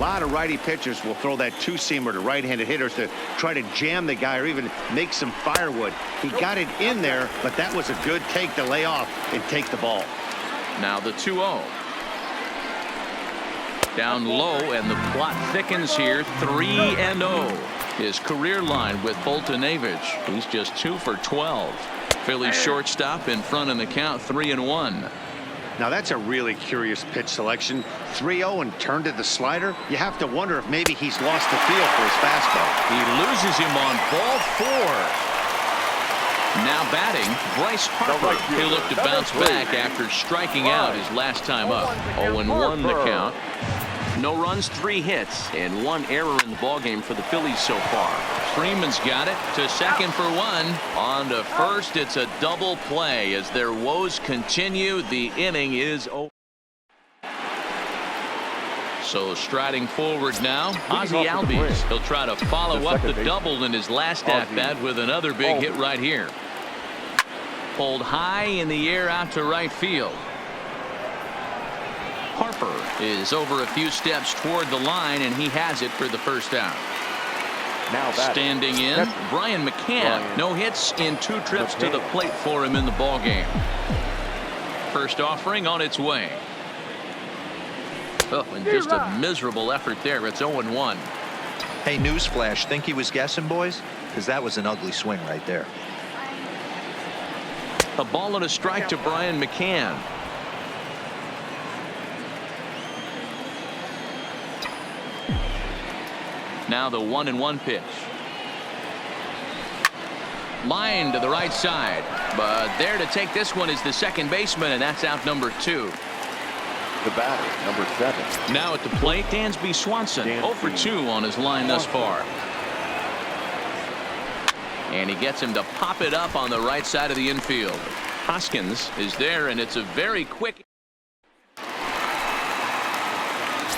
A lot of righty pitchers will throw that two-seamer to right-handed hitters to try to jam the guy or even make some firewood. He got it in there, but that was a good take to lay off and take the ball. Now the 2-0. Down low, and the plot thickens here. 3-0. His career line with Foltynewicz. He's just 2 for 12. Phillies shortstop in front in the count, 3-1. Now that's a really curious pitch selection. 3-0 and turned to the slider. You have to wonder if maybe he's lost the feel for his fastball. He loses him on ball 4. Now batting, Bryce Harper. He'll look to bounce back after striking out his last time up. 0-1 the count. No runs, 3 hits, and 1 error in the ballgame for the Phillies so far. Freeman's got it to second for 1. On to first, it's a double play as their woes continue. The inning is over. So striding forward now, Ozzie Albies. He'll try to follow up the double in his last at-bat with another big hit right here. Pulled high in the air out to right field. Harper is over a few steps toward the line, and he has it for the first out. Now standing in, Brian McCann. No hits in 2 trips to the plate for him in the ballgame. First offering on its way. Oh, and just a miserable effort there. It's 0-1. Hey, newsflash, think he was guessing, boys? Because that was an ugly swing right there. A ball and a strike to Brian McCann. Now the 1-1 pitch. Line to the right side, but there to take this one is the second baseman, and that's out number 2. The batter, number 7. Now at the plate, Dansby Swanson. 0 for 2 on his line thus far. And he gets him to pop it up on the right side of the infield. Hoskins is there, and it's a very quick.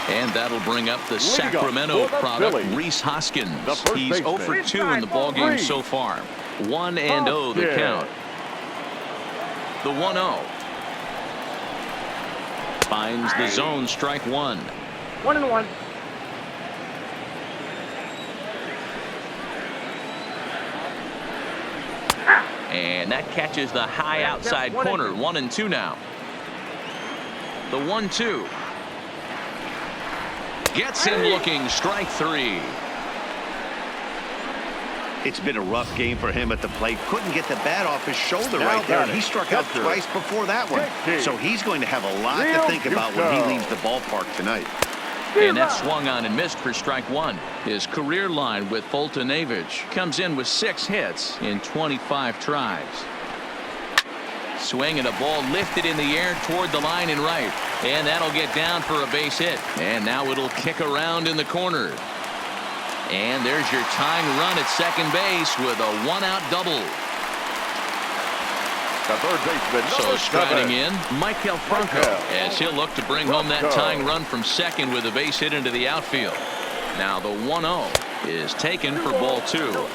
And that'll bring up the Sacramento product, Rhys Hoskins. He's 0 for 2 in the ballgame so far. 1-0 the count. The 1-0. Finds the zone, strike 1. 1-1. And that catches the high outside corner. 1-2 now. The 1-2. Gets him looking, strike 3. It's been a rough game for him at the plate. Couldn't get the bat off his shoulder right there. And he struck out twice before that one. So he's going to have a lot to think about when he leaves the ballpark tonight. And that swung on and missed for strike 1. His career line with Foltynewicz comes in with 6 hits in 25 tries. Swing and a ball lifted in the air toward the line and right. And that'll get down for a base hit. And now it'll kick around in the corner. And there's your tying run at second base with a 1-out double. The third baseman, so striding in, Maikel Franco, as he'll look to bring home that tying run from second with a base hit into the outfield. Now the 1-0 is taken for ball 2.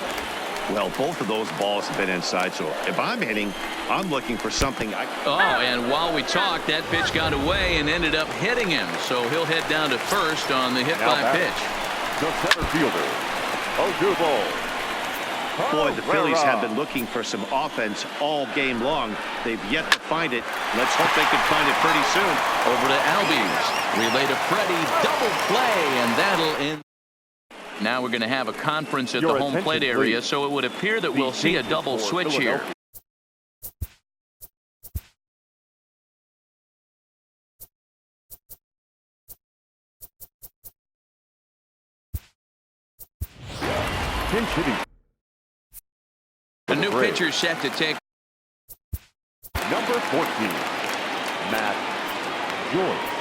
Well, both of those balls have been inside, so if I'm hitting, I'm looking for something. And while we talked, that pitch got away and ended up hitting him. So he'll head down to first on the hit by pitch. The center fielder, Odubel. Boy, the Phillies have been looking for some offense all game long. They've yet to find it. Let's hope they can find it pretty soon. Over to Albies. Relay to Freddie. Double play, and that'll end. Now we're going to have a conference at the home plate area, so it would appear that we'll see a double switch here. A new pitcher set to take. Number 14, Matt George.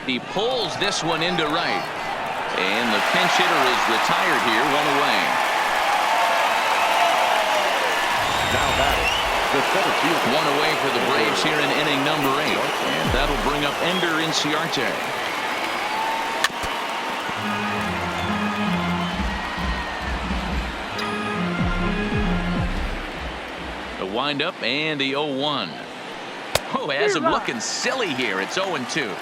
He pulls this one into right. And the pinch hitter is retired here, 1 away. Now batting, the center fielder. 1 away for the Braves here in inning number 8. And that'll bring up Ender Inciarte. windup and the 0-1. Oh, has him looking silly here. It's 0-2.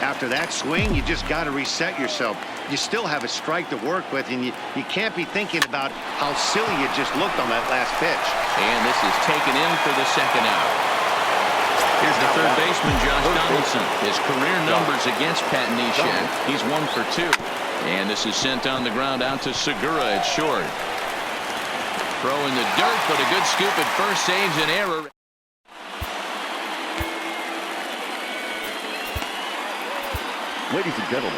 After that swing, you just got to reset yourself. You still have a strike to work with, and you can't be thinking about how silly you just looked on that last pitch. And this is taken in for the second out. Here's the third baseman, Josh Donaldson. His career numbers against Pat Neshek. He's 1 for 2. And this is sent on the ground out to Segura at short. Throw in the dirt, but a good scoop at first saves an error. Ladies and gentlemen,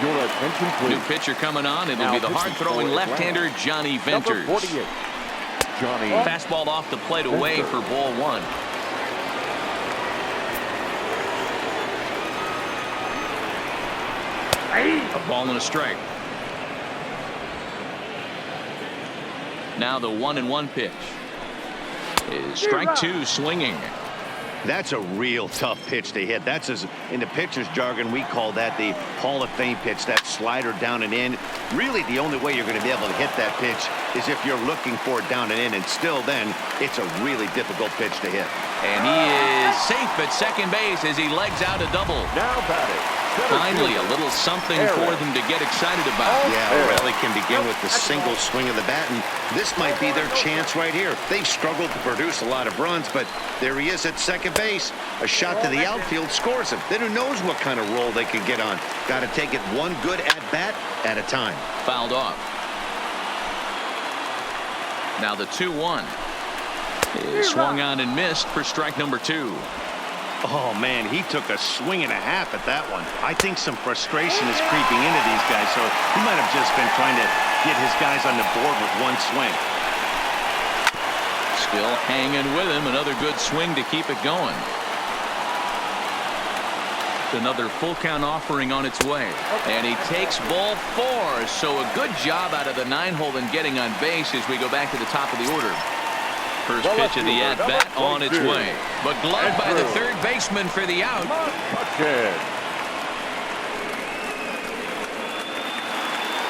your attention please. New pitcher coming on. It'll be the hard-throwing left-hander Johnny Venters. Number 48, Johnny. Fastball off the plate away for ball 1. A ball and a strike. Now the 1-1 pitch is strike 2 swinging. That's a real tough pitch to hit. That's, as in the pitcher's jargon, we call that the Hall of Fame pitch, that slider down and in. Really, the only way you're going to be able to hit that pitch is if you're looking for it down and in, and still then, it's a really difficult pitch to hit. And he is safe at second base as he legs out a double. Now batting. Finally, a little something for them to get excited about. Yeah, O'Reilly can begin with the single swing of the bat, and this might be their chance right here. They've struggled to produce a lot of runs, but there he is at second base. A shot to the outfield scores him. Then who knows what kind of roll they can get on. Got to take it one good at-bat at a time. Fouled off. Now the 2-1 is swung on and missed for strike number 2. Oh, man, he took a swing and a half at that one. I think some frustration is creeping into these guys, so he might have just been trying to get his guys on the board with one swing. Still hanging with him. Another good swing to keep it going. Another full count offering on its way. And he takes ball 4. So a good job out of the 9-hole in getting on base as we go back to the top of the order. First pitch of the at-bat on its way. But gloved by the third baseman for the out.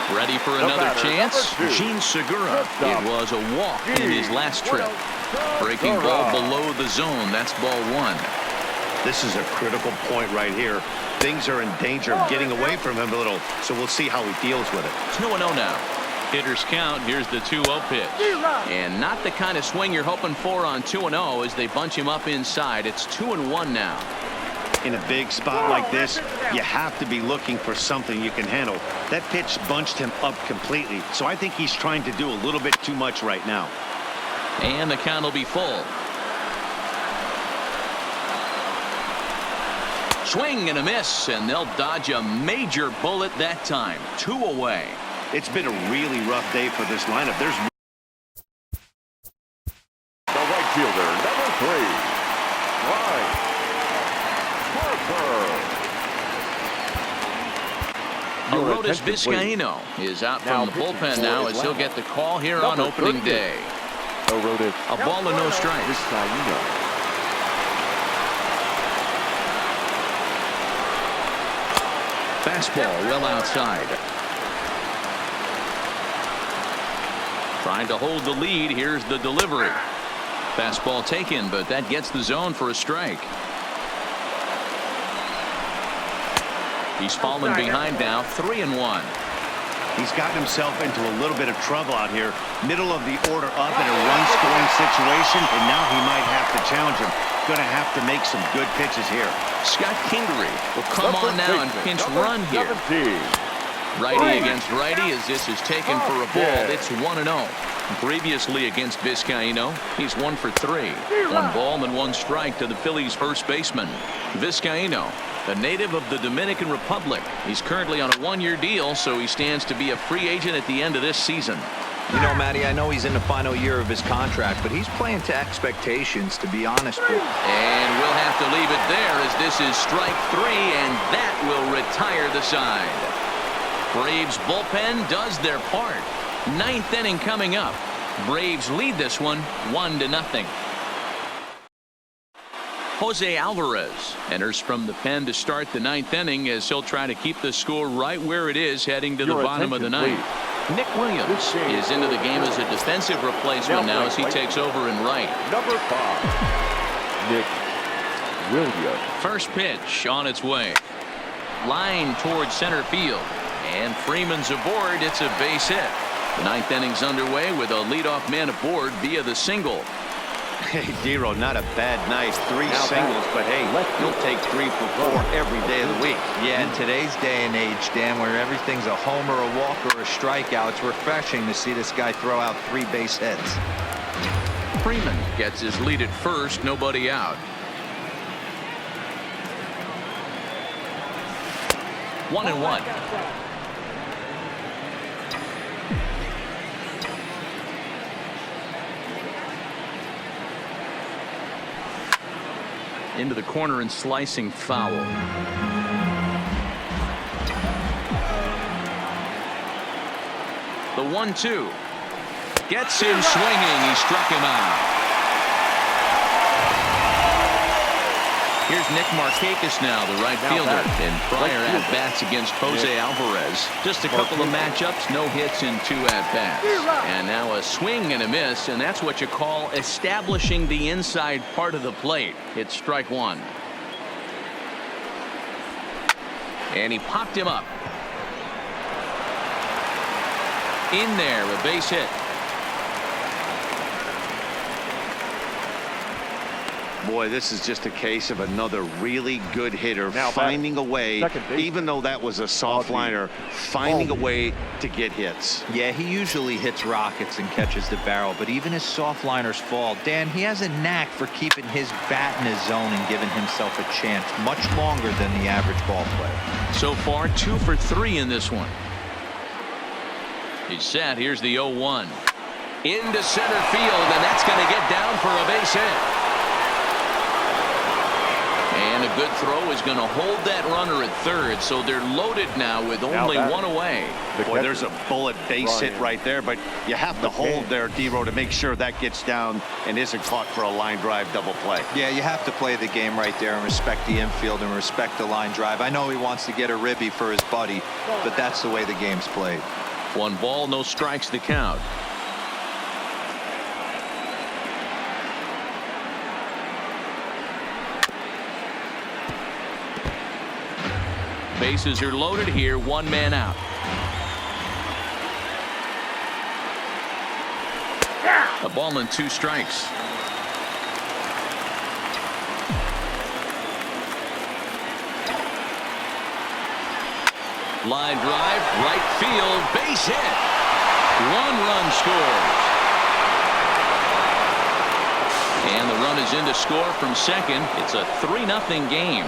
Ready for another chance? Gene Segura. It was a walk in his last trip. Breaking ball below the zone. That's ball 1. This is a critical point right here. Things are in danger of getting away from him a little, so we'll see how he deals with it. 2-0 now. Hitters count. Here's the 2-0 pitch. And not the kind of swing you're hoping for on 2-0 as they bunch him up inside. It's 2-1 now. In a big spot like this, you have to be looking for something you can handle. That pitch bunched him up completely, so I think he's trying to do a little bit too much right now. And the count will be full. Swing and a miss, and they'll dodge a major bullet that time. 2 away. It's been a really rough day for this lineup. There's the right fielder, number 3, Bryce Harper. Aroldis Vizcaíno is out from the bullpen now as he'll get the call here on opening day. A ball and no strikes. Fastball well outside. Trying to hold the lead. Here's the delivery. Fastball taken, but that gets the zone for a strike. He's fallen behind now, 3-1. He's gotten himself into a little bit of trouble out here. Middle of the order up in a run-scoring situation, and now he might have to challenge him. Going to have to make some good pitches here. Scott Kingery will come on now and pinch run here. Righty against righty as this is taken for a ball. It's 1-0. Previously against Vizcaíno, he's 1 for 3. 1 ball and 1 strike to the Phillies' first baseman. Vizcaíno, a native of the Dominican Republic. He's currently on a 1-year deal, so he stands to be a free agent at the end of this season. You know, Matty, I know he's in the final year of his contract, but he's playing to expectations, to be honest with you. And we'll have to leave it there as this is strike 3, and that will retire the side. Braves bullpen does their part. 9th inning coming up. Braves lead this one 1-0. Jose Alvarez enters from the pen to start the 9th inning as he'll try to keep the score right where it is heading to the bottom of the 9th. Nick Williams is into the game as a defensive replacement now as he takes over in right. Number 5, Nick Williams. First pitch on its way. Line towards center field. And Freeman's aboard. It's a base hit. The ninth inning's underway with a leadoff man aboard via the single. Hey, Dero, not a bad night. 3 singles, but hey, you'll take 3 for 4 every day of the week. Yeah, in today's day and age, Dan, where everything's a homer, a walk, or a strikeout, it's refreshing to see this guy throw out 3 base hits. Freeman gets his lead at first, nobody out. 1-1. Into the corner and slicing foul. The 1-2 gets him swinging. He struck him out. Here's Nick Markakis now, the right fielder. In prior at-bats against Jose Alvarez. Just a couple of matchups, no hits in 2 at-bats. And now a swing and a miss, and that's what you call establishing the inside part of the plate. It's strike 1. And he popped him up. In there, a base hit. Boy, this is just a case of another really good hitter finding a way, even though that was a soft liner, finding a way to get hits. Yeah, he usually hits rockets and catches the barrel, but even his soft liners fall. Dan, he has a knack for keeping his bat in his zone and giving himself a chance much longer than the average ball player. So far, 2 for 3 in this one. He's set. Here's the 0-1. Into center field, and that's going to get down for a base hit. And a good throw is going to hold that runner at third, so they're loaded now with only 1 away. Boy, there's a bullet base hit right there, but you have to hold there, Dero, to make sure that gets down and isn't caught for a line drive double play. Yeah, you have to play the game right there and respect the infield and respect the line drive. I know he wants to get a ribby for his buddy, but that's the way the game's played. 1 ball, no strikes to count. Bases are loaded here, 1 man out. A ball and 2 strikes. Line drive, right field, base hit. 1 run scores. And the run is in to score from second. It's a 3-0 game.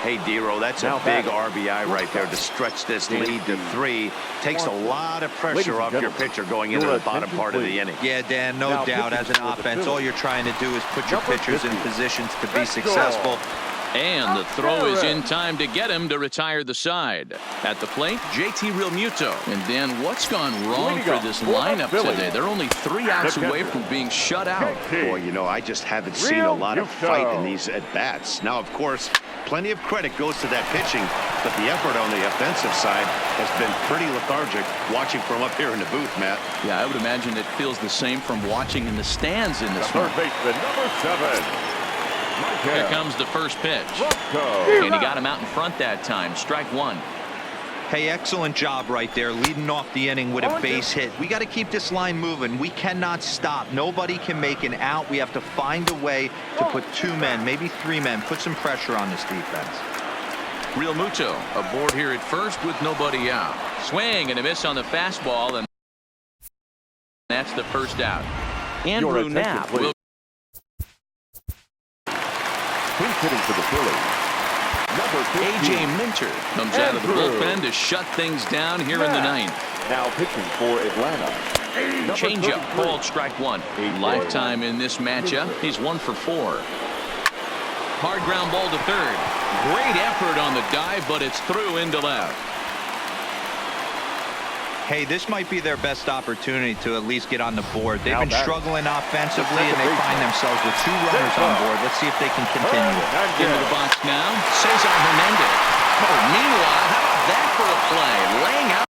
Hey, Dero, that's a big RBI right there to stretch this lead to 3. Takes a lot of pressure off your pitcher going into the bottom part of the inning. Yeah, Dan, no doubt. As an offense, all you're trying to do is put your pitchers in positions to be successful. And the throw is in time to get him to retire the side. At the plate, JT Realmuto. And Dan, what's gone wrong for this lineup today? They're only 3 outs away from being shut out. Boy, you know, I just haven't seen a lot of fight in these at-bats. Now, of course, plenty of credit goes to that pitching, but the effort on the offensive side has been pretty lethargic watching from up here in the booth, Matt. Yeah, I would imagine it feels the same from watching in the stands in this one. Third baseman, number 7. Here comes the first pitch. And he got him out in front that time. Strike 1. Hey, excellent job right there, leading off the inning with a base hit. We got to keep this line moving. We cannot stop. Nobody can make an out. We have to find a way to put 2 men, maybe 3 men, put some pressure on this defense. Realmuto aboard here at first with nobody out. Swing and a miss on the fastball, and that's the first out. Andrew Knapp will. He's hitting for the Phillies. A.J. Minter comes out of the bullpen to shut things down here in the 9th. Now pitching for Atlanta. Changeup called strike 1. Lifetime in this matchup. He's 1 for 4. Hard ground ball to third. Great effort on the dive, but it's through into left. Hey, this might be their best opportunity to at least get on the board. They've been struggling offensively, and they find themselves with 2 runners on board. Let's see if they can continue it. Into the box now, Cesar Hernandez. Oh, meanwhile, how about that for a play? Laying out